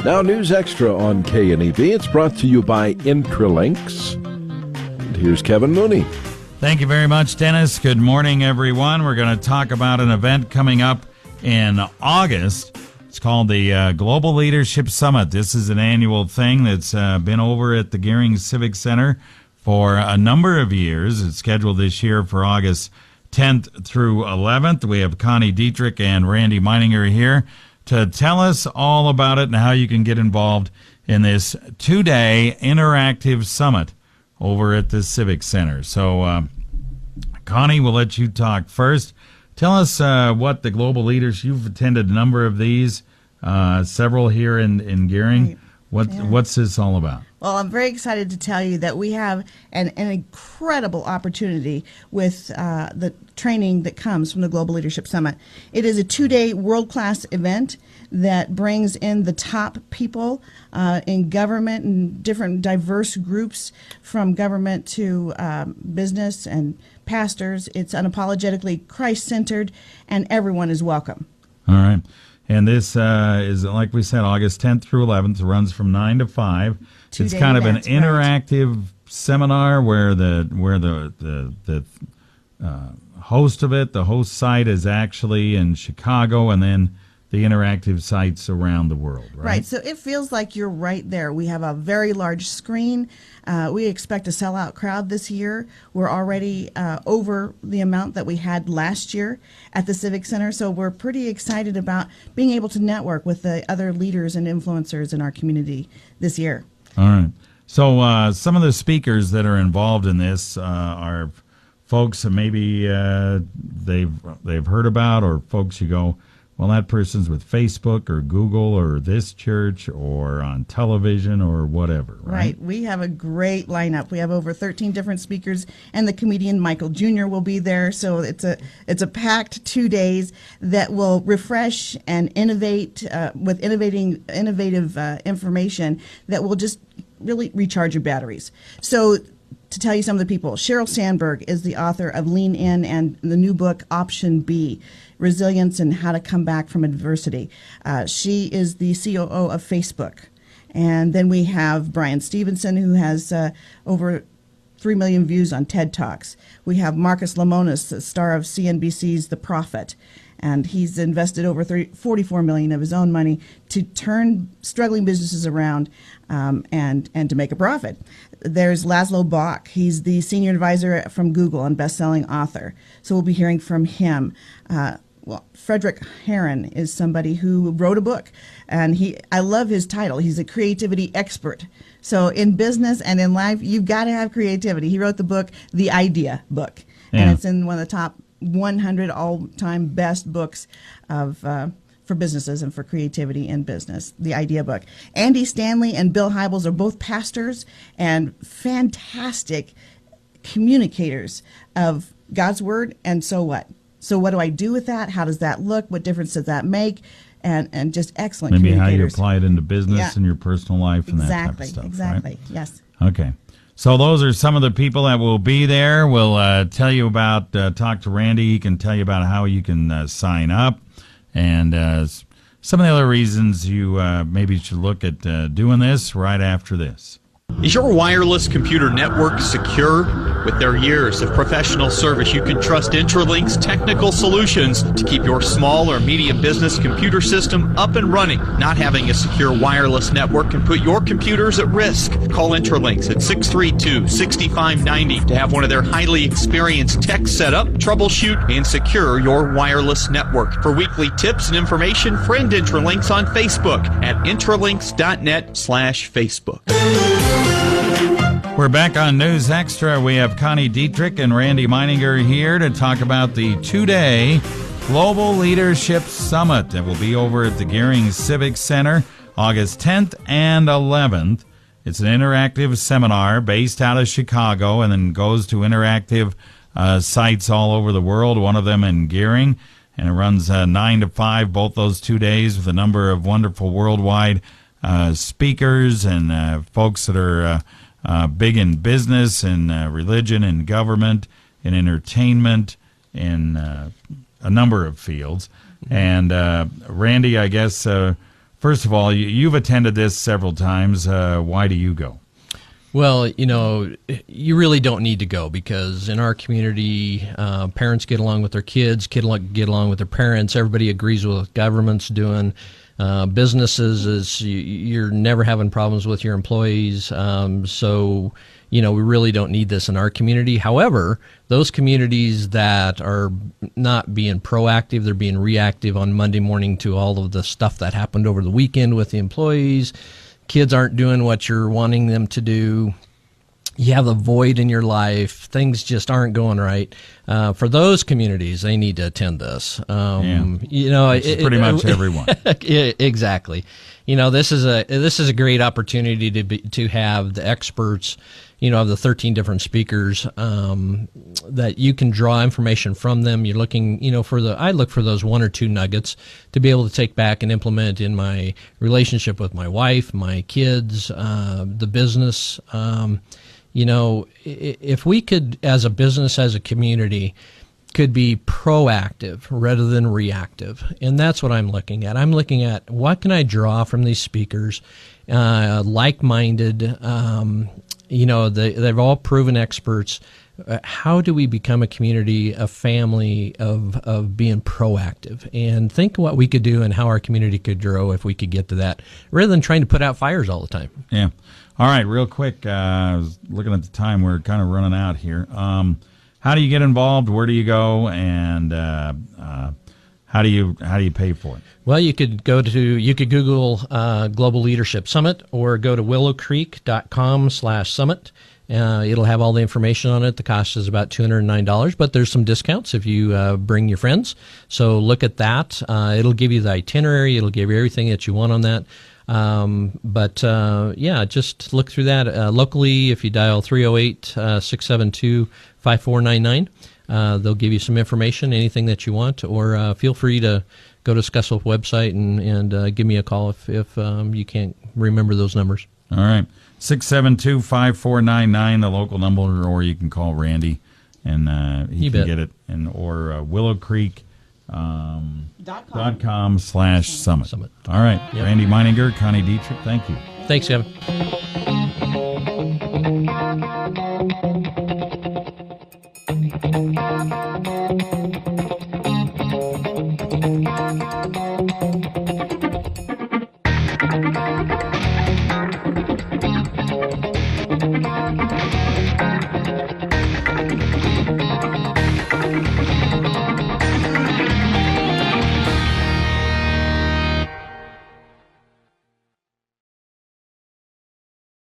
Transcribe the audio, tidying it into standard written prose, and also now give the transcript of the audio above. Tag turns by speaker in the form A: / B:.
A: Now, News Extra on KNEB. It's brought to you by Interlinks. And here's Kevin Mooney.
B: Thank you very much, Dennis. Good morning, everyone. We're going to talk about an event coming up in August. It's called the Global Leadership Summit. This is an annual thing that's been over at the Gering Civic Center for a number of years. It's scheduled this year for August 10th through 11th. We have Connie, Dietrich, and Randy Meininger here to tell us all about it and how you can get involved in this two-day interactive summit over at the Civic Center. So, Connie, we'll let you talk first. Tell us what the global leaders, you've attended a number of these, several here in Gering.
C: Right.
B: What's this all about?
C: Well, I'm very excited to tell you that we have an incredible opportunity with the training that comes from the Global Leadership Summit. It is a two-day world-class event that brings in the top people in government and different diverse groups, from government to business and pastors. It's unapologetically Christ-centered, and everyone is welcome.
B: All right. And this is, like we said, August 10th through 11th. It runs from 9 to 5. It's kind of an interactive seminar where the host of it, the host site, is actually in Chicago, and then the interactive sites around the world, right?
C: Right, so it feels like you're right there. We have a very large screen. We expect a sellout crowd this year. We're already over the amount that we had last year at the Civic Center, so we're pretty excited about being able to network with the other leaders and influencers in our community this year.
B: All right. So some of the speakers that are involved in this are folks that maybe they've heard about, or folks you go, well, that person's with Facebook or Google or this church or on television or whatever, right?
C: Right. We have a great lineup. We have over 13 different speakers, and the comedian Michael Jr. will be there. So it's a packed 2 days that will refresh and innovate with innovative information that will just really recharge your batteries. So to tell you some of the people, Sheryl Sandberg is the author of Lean In and the new book Option B, Resilience and How to Come Back from Adversity. She is the COO of Facebook. And then we have Brian Stevenson, who has over 3 million views on TED Talks. We have Marcus Lemonis, the star of CNBC's The Prophet. And he's invested over $44 million of his own money to turn struggling businesses around and to make a profit. There's Laszlo Bock. He's the senior advisor from Google and best-selling author. So we'll be hearing from him. Frederick Herron is somebody who wrote a book, and I love his title. He's a creativity expert. So in business and in life, you've got to have creativity. He wrote the book, The Idea Book, and it's in one of the top 100 all-time best books for businesses and for creativity in business, The Idea Book. Andy Stanley and Bill Hybels are both pastors and fantastic communicators of God's Word. And so what? So what do I do with that? How does that look? What difference does that make? And just excellent
B: Maybe
C: communicators.
B: how you apply it into business and your personal life and that type of stuff.
C: Exactly,
B: right?
C: Yes.
B: Okay. So those are some of the people that will be there. We'll tell you about, talk to Randy. He can tell you about how you can sign up, and some of the other reasons you maybe should look at doing this right after this.
D: Is your wireless computer network secure? With their years of professional service, you can trust Interlink's technical solutions to keep your small or medium business computer system up and running. Not having a secure wireless network can put your computers at risk. Call Interlinks at 632-6590 to have one of their highly experienced techs set up, troubleshoot, and secure your wireless network. For weekly tips and information, friend Interlinks on Facebook at interlinks.net/Facebook.
B: We're back on News Extra. We have Connie Dietrich and Randy Meininger here to talk about the two-day Global Leadership Summit that will be over at the Gering Civic Center August 10th and 11th. It's an interactive seminar based out of Chicago and then goes to interactive sites all over the world, one of them in Gering. And it runs 9 to 5, both those 2 days, with a number of wonderful worldwide speakers and folks that are big in business and religion and government and entertainment in a number of fields. And Randy, I guess first of all, you've attended this several times. Why do you go?
E: Well, you really don't need to go, because in our community, parents get along with their kids, get along with their parents. Everybody agrees with what government's doing. Businesses, you're never having problems with your employees. So, we really don't need this in our community. However, those communities that are not being proactive, they're being reactive on Monday morning to all of the stuff that happened over the weekend with the employees. Kids aren't doing what you're wanting them to do. You have a void in your life. Things just aren't going right. For those communities, they need to attend this.
B: It's pretty much everyone.
E: Exactly. This is a great opportunity to have the experts, of the 13 different speakers, that you can draw information from them. You're looking, I look for those one or two nuggets to be able to take back and implement in my relationship with my wife, my kids, the business. If we could, as a business, as a community, could be proactive rather than reactive. And that's what I'm looking at. I'm looking at what can I draw from these speakers, like-minded, they've all proven experts. How do we become a community, a family of being proactive? And think what we could do and how our community could grow if we could get to that, rather than trying to put out fires all the time.
B: Yeah. All right, real quick, I was looking at the time. We're kind of running out here. How do you get involved? Where do you go? And how do you pay for it?
E: Well, you could Google Global Leadership Summit, or go to willowcreek.com/summit. It'll have all the information on it. The cost is about $209, but there's some discounts if you bring your friends. So look at that. It'll give you the itinerary. It'll give you everything that you want on that. Just look through that. Locally, if you dial 308-672-5499, they'll give you some information, anything that you want, or feel free to go to Scussel's website and give me a call if you can't remember those numbers.
B: All right. 672-5499, the local number, or you can call Randy and he can get it, or willowcreek.com/summit. All right. Yep. Randy Meininger, Connie Dietrich, thank you.
E: Thanks, Kevin.